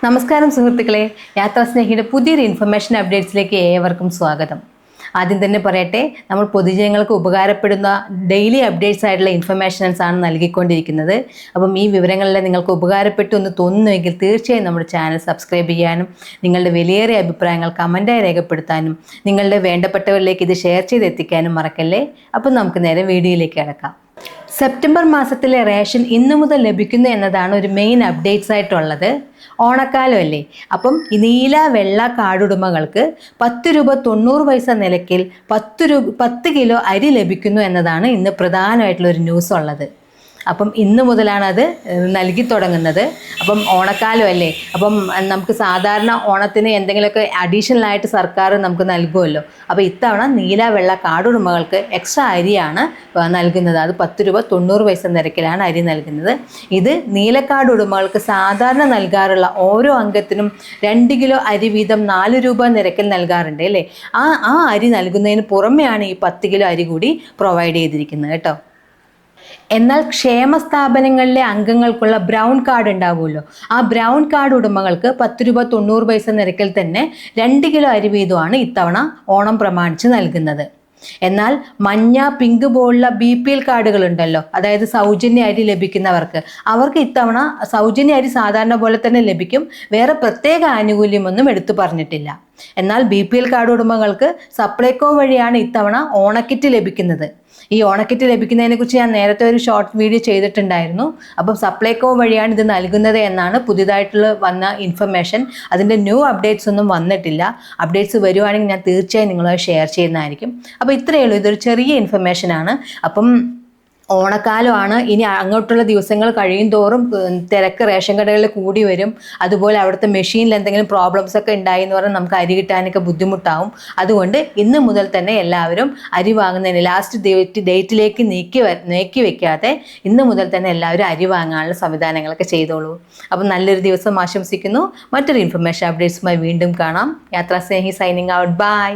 നമസ്കാരം സുഹൃത്തുക്കളെ, യാത്രാസ്നേഹിയുടെ പുതിയൊരു ഇൻഫർമേഷൻ അപ്ഡേറ്റ്സിലേക്ക് ഏവർക്കും സ്വാഗതം. ആദ്യം തന്നെ പറയട്ടെ, നമ്മൾ പൊതുജനങ്ങൾക്ക് ഉപകാരപ്പെടുന്ന ഡെയിലി അപ്ഡേറ്റ്സ് ആയിട്ടുള്ള ഇൻഫർമേഷൻസ് ആണ് നൽകിക്കൊണ്ടിരിക്കുന്നത്. അപ്പം ഈ വിവരങ്ങളെല്ലാം നിങ്ങൾക്ക് ഉപകാരപ്പെട്ടു എന്ന് തോന്നുന്നുവെങ്കിൽ തീർച്ചയായും നമ്മുടെ ചാനൽ സബ്സ്ക്രൈബ് ചെയ്യാനും നിങ്ങളുടെ വിലയേറിയ അഭിപ്രായങ്ങൾ കമൻറ്റായി രേഖപ്പെടുത്താനും നിങ്ങളുടെ വേണ്ടപ്പെട്ടവരിലേക്ക് ഇത് ഷെയർ ചെയ്തെത്തിക്കാനും മറക്കല്ലേ. അപ്പം നമുക്ക് നേരെ വീഡിയോയിലേക്ക് കിടക്കാം. സെപ്റ്റംബർ മാസത്തിലെ റേഷൻ ഇന്നു മുതൽ ലഭിക്കുന്നു എന്നതാണ് ഒരു മെയിൻ അപ്ഡേറ്റ്സ് ആയിട്ടുള്ളത്. ഓണക്കാലം അല്ലേ, അപ്പം നീല വെള്ള കാർഡുടമകൾക്ക് 10 രൂപ 90 പൈസ നിരക്കിൽ 10 കിലോ അരി ലഭിക്കുന്നു എന്നതാണ് ഇന്ന് പ്രധാനമായിട്ടുള്ള ഒരു ന്യൂസ് ഉള്ളത്. അപ്പം ഇന്ന് മുതലാണ് അത് നൽകി തുടങ്ങുന്നത്. അപ്പം ഓണക്കാലം അല്ലേ, അപ്പം നമുക്ക് സാധാരണ ഓണത്തിന് എന്തെങ്കിലുമൊക്കെ അഡീഷണലായിട്ട് സർക്കാർ നമുക്ക് നൽകുമല്ലോ. അപ്പോൾ ഇത്തവണ നീല വെള്ള കാർഡുടമകൾക്ക് എക്സ്ട്രാ അരിയാണ് നൽകുന്നത്. അത് 10 രൂപ 90 പൈസ നിരക്കിലാണ് അരി നൽകുന്നത്. ഇത് നീലക്കാർഡ് ഉടമകൾക്ക് സാധാരണ നൽകാറുള്ള ഓരോ അംഗത്തിനും 2 കിലോ അരി വീതം 4 രൂപ നിരക്കിൽ നൽകാറുണ്ട് അല്ലേ. ആ അരി നൽകുന്നതിന് പുറമെയാണ് ഈ 10 കിലോ അരി കൂടി പ്രൊവൈഡ് ചെയ്തിരിക്കുന്നത് കേട്ടോ. എന്നാൽ ക്ഷേമ സ്ഥാപനങ്ങളിലെ അംഗങ്ങൾക്കുള്ള ബ്രൗൺ കാർഡ് ഉണ്ടാവുമല്ലോ, ആ ബ്രൗൺ കാർഡ് ഉടമകൾക്ക് 10 രൂപ 90 പൈസ നിരക്കിൽ തന്നെ 2 കിലോ അരി വീതമാണ് ഇത്തവണ ഓണം പ്രമാണിച്ച് നൽകുന്നത്. എന്നാൽ മഞ്ഞ പിങ്ക് പോലുള്ള BPL കാർഡുകൾ ഉണ്ടല്ലോ, അതായത് സൗജന്യ അരി ലഭിക്കുന്നവർക്ക്, അവർക്ക് ഇത്തവണ സൗജന്യ അരി സാധാരണ പോലെ തന്നെ ലഭിക്കും. വേറെ പ്രത്യേക ആനുകൂല്യമൊന്നും എടുത്തു പറഞ്ഞിട്ടില്ല. എന്നാൽ BPL കാർഡ് ഉടമകൾക്ക് സപ്ലൈകോ വഴിയാണ് ഇത്തവണ ഓണക്കിറ്റ് ലഭിക്കുന്നത്. ഈ ഓണക്കിറ്റ് ലഭിക്കുന്നതിനെ കുറിച്ച് ഞാൻ നേരത്തെ ഒരു ഷോർട്ട് വീഡിയോ ചെയ്തിട്ടുണ്ടായിരുന്നു. അപ്പം സപ്ലൈകോ വഴിയാണ് ഇത് നൽകുന്നത് എന്നാണ് പുതിയതായിട്ടുള്ള വന്ന ഇൻഫർമേഷൻ. അതിൻ്റെ ന്യൂ അപ്ഡേറ്റ്സ് ഒന്നും വന്നിട്ടില്ല. അപ്ഡേറ്റ്സ് വരുവാണെങ്കിൽ ഞാൻ തീർച്ചയായും നിങ്ങളത് ഷെയർ ചെയ്യുന്നതായിരിക്കും. അപ്പോൾ ഇത്രയേ ഉള്ളൂ, ഇതൊരു ചെറിയ ഇൻഫർമേഷനാണ്. അപ്പം ഓണക്കാലമാണ്, ഇനി അങ്ങോട്ടുള്ള ദിവസങ്ങൾ കഴിയും തോറും തിരക്ക് റേഷൻ കടകളിൽ കൂടി വരും. അതുപോലെ അവിടുത്തെ മെഷീനിൽ എന്തെങ്കിലും പ്രോബ്ലംസ് ഒക്കെ ഉണ്ടായി എന്ന് പറഞ്ഞാൽ നമുക്ക് അരി കിട്ടാനൊക്കെ ബുദ്ധിമുട്ടാവും. അതുകൊണ്ട് ഇന്ന് മുതൽ തന്നെ എല്ലാവരും അരി വാങ്ങുന്നതിന് ലാസ്റ്റ് ഡേറ്റിലേക്ക് നീക്കി വെക്കാതെ ഇന്ന് മുതൽ തന്നെ എല്ലാവരും അരി വാങ്ങാനുള്ള സംവിധാനങ്ങളൊക്കെ ചെയ്തോളൂ. അപ്പം നല്ലൊരു ദിവസം ആശംസിക്കുന്നു. മറ്റൊരു ഇൻഫർമേഷൻ അപ്ഡേറ്റ്സുമായി വീണ്ടും കാണാം. യാത്രാസ്നേഹി സൈനിങ് ഔട്ട്. ബൈ.